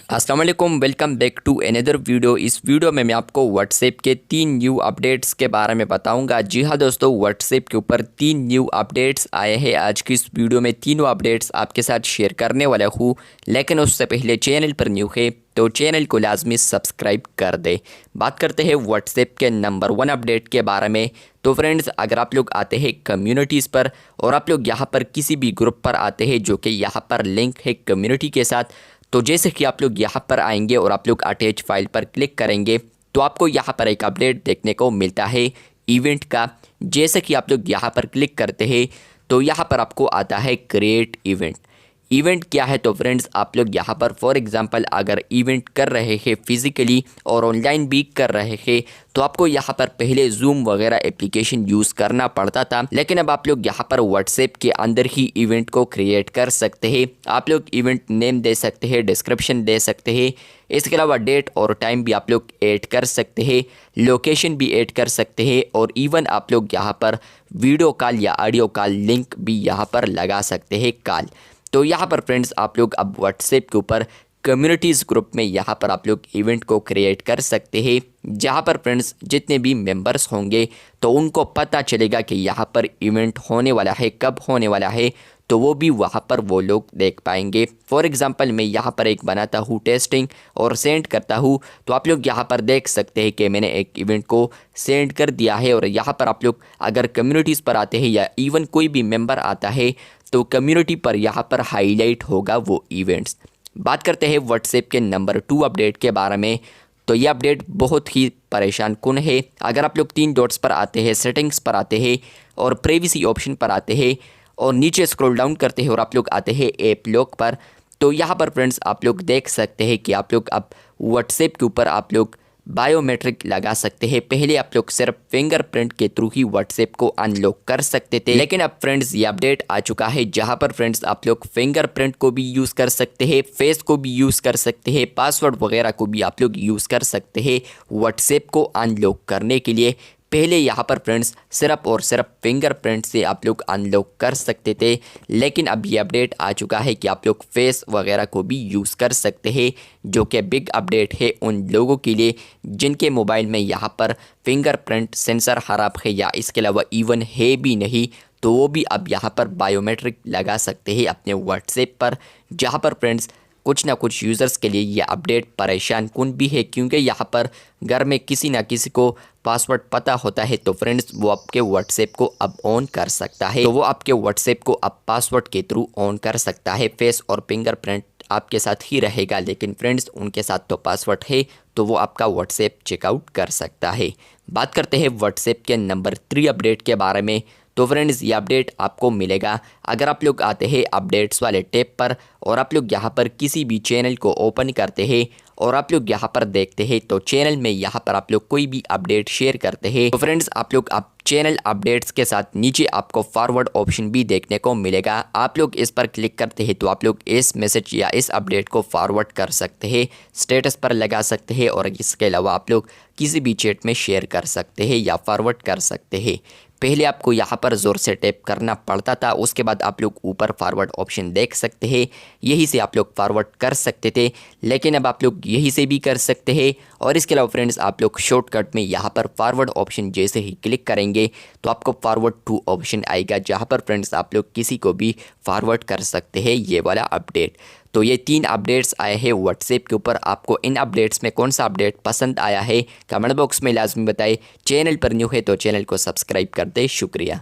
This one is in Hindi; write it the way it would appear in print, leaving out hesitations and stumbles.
अस्सलाम वालेकुम, welcome back to another video. इस वीडियो में मैं आपको व्हाट्सएप के 3 न्यू अपडेट्स के बारे में बताऊंगा। जी हाँ दोस्तों, व्हाट्सएप के ऊपर 3 न्यू अपडेट्स आए हैं। आज की इस वीडियो में तीनों अपडेट्स आपके साथ शेयर करने वाला हूँ, लेकिन उससे पहले चैनल पर न्यू है तो चैनल को लाजमी सब्सक्राइब कर दे। बात करते हैं व्हाट्सएप के नंबर 1 अपडेट के बारे में। तो फ्रेंड्स, अगर आप लोग आते हैं कम्युनिटीज़ पर और आप लोग यहाँ पर किसी भी ग्रुप पर आते हैं जो कि यहाँ पर लिंक है कम्युनिटी के साथ, तो जैसे कि आप लोग यहाँ पर आएंगे और आप लोग अटैच फाइल पर क्लिक करेंगे तो आपको यहाँ पर एक अपडेट देखने को मिलता है इवेंट का। जैसे कि आप लोग यहाँ पर क्लिक करते हैं तो यहाँ पर आपको आता है क्रिएट इवेंट। इवेंट क्या है? तो फ्रेंड्स, आप लोग यहाँ पर फॉर एग्जांपल अगर इवेंट कर रहे हैं फिज़िकली और ऑनलाइन भी कर रहे हैं तो आपको यहाँ पर पहले जूम वगैरह एप्लीकेशन यूज़ करना पड़ता था, लेकिन अब आप लोग यहाँ पर व्हाट्सएप के अंदर ही इवेंट को क्रिएट कर सकते हैं। आप लोग इवेंट नेम दे सकते हैं, डिस्क्रिप्शन दे सकते हैं, इसके अलावा डेट और टाइम भी आप लोग ऐड कर सकते हैं, लोकेशन भी ऐड कर सकते हैं और इवन आप लोग यहाँ पर वीडियो कॉल या ऑडियो कॉल लिंक भी यहाँ पर लगा सकते हैं कॉल। तो यहाँ पर फ्रेंड्स, आप लोग अब व्हाट्सएप के ऊपर कम्युनिटीज़ ग्रुप में यहाँ पर आप लोग इवेंट को क्रिएट कर सकते हैं, जहाँ पर फ्रेंड्स जितने भी मेंबर्स होंगे तो उनको पता चलेगा कि यहाँ पर इवेंट होने वाला है, कब होने वाला है, तो वो भी वहाँ पर वो लोग देख पाएंगे। फॉर एग्जांपल मैं यहाँ पर एक बनाता हूँ टेस्टिंग और सेंड करता हूँ, तो आप लोग यहाँ पर देख सकते हैं कि मैंने एक इवेंट को सेंड कर दिया है। और यहाँ पर आप लोग अगर कम्युनिटीज़ पर आते हैं या इवन कोई भी मेंबर आता है तो कम्युनिटी पर यहाँ पर हाईलाइट होगा वो इवेंट्स। बात करते हैं व्हाट्सएप के नंबर 2 अपडेट के बारे में। तो ये अपडेट बहुत ही परेशान कुन है। अगर आप लोग 3 डॉट्स पर आते हैं, सेटिंग्स पर आते हैं और प्राइवेसी ऑप्शन पर आते हैं और नीचे स्क्रॉल डाउन करते हैं और आप लोग आते हैं ऐप लॉक पर, तो यहाँ पर फ्रेंड्स आप लोग देख सकते हैं कि आप लोग अब व्हाट्सएप के ऊपर आप लोग बायोमेट्रिक लगा सकते हैं। पहले आप लोग सिर्फ फिंगरप्रिंट के थ्रू ही व्हाट्सएप को अनलॉक कर सकते थे, लेकिन अब फ्रेंड्स ये अपडेट आ चुका है जहां पर फ्रेंड्स आप लोग फिंगरप्रिंट को भी यूज़ कर सकते हैं, फेस को भी यूज़ कर सकते हैं, पासवर्ड वगैरह को भी आप लोग यूज़ कर सकते हैं व्हाट्सएप को अनलॉक करने के लिए। पहले यहाँ पर फ्रेंड्स सिर्फ और सिर्फ फिंगरप्रिंट से आप लोग अनलॉक कर सकते थे, लेकिन अब ये अपडेट आ चुका है कि आप लोग फेस वगैरह को भी यूज़ कर सकते हैं, जो कि बिग अपडेट है उन लोगों के लिए जिनके मोबाइल में यहाँ पर फिंगरप्रिंट सेंसर खराब है या इसके अलावा इवन है भी नहीं, तो वो भी अब यहाँ पर बायोमेट्रिक लगा सकते हैं अपने व्हाट्सएप पर। जहाँ पर फ्रेंड्स कुछ ना कुछ यूज़र्स के लिए ये अपडेट परेशान कुन भी है, क्योंकि यहाँ पर घर में किसी ना किसी को पासवर्ड पता होता है तो फ्रेंड्स वो आपके व्हाट्सएप को अब ऑन कर सकता है, तो वो आपके व्हाट्सएप को अब पासवर्ड के थ्रू ऑन कर सकता है। फेस और फिंगरप्रिंट आपके साथ ही रहेगा, लेकिन फ्रेंड्स उनके साथ तो पासवर्ड है तो वो आपका व्हाट्सएप चेकआउट कर सकता है। बात करते हैं व्हाट्सएप के नंबर 3 अपडेट के बारे में। तो फ्रेंड्स ये अपडेट आपको मिलेगा अगर आप लोग आते हैं अपडेट्स वाले टैब पर और आप लोग यहाँ पर किसी भी चैनल को ओपन करते हैं और आप लोग यहाँ पर देखते हैं तो चैनल में यहाँ पर आप लोग कोई भी अपडेट शेयर करते हैं तो फ्रेंड्स आप लोग अब चैनल अपडेट्स के साथ नीचे आपको फॉरवर्ड ऑप्शन भी देखने को मिलेगा। आप लोग इस पर क्लिक करते हैं तो आप लोग इस मैसेज या इस अपडेट को फॉरवर्ड कर सकते हैं, स्टेटस पर लगा सकते हैं और इसके अलावा आप लोग किसी भी चैट में शेयर कर सकते हैं या फॉरवर्ड कर सकते हैं। पहले आपको यहाँ पर ज़ोर से टैप करना पड़ता था, उसके बाद आप लोग ऊपर फॉरवर्ड ऑप्शन देख सकते हैं, यही से आप लोग फॉरवर्ड कर सकते थे, लेकिन अब आप लोग यही से भी कर सकते हैं। और इसके अलावा फ्रेंड्स आप लोग शॉर्टकट में यहाँ पर फॉरवर्ड ऑप्शन जैसे ही क्लिक करेंगे तो आपको फॉरवर्ड टू ऑप्शन आएगा, जहाँ पर फ्रेंड्स आप लोग किसी को भी फॉरवर्ड कर सकते हैं ये वाला अपडेट। तो ये 3 अपडेट्स आए हैं व्हाट्सएप के ऊपर। आपको इन अपडेट्स में कौन सा अपडेट पसंद आया है कमेंट बॉक्स में लाजमी बताएं। चैनल पर न्यू है तो चैनल को सब्सक्राइब कर दे। शुक्रिया।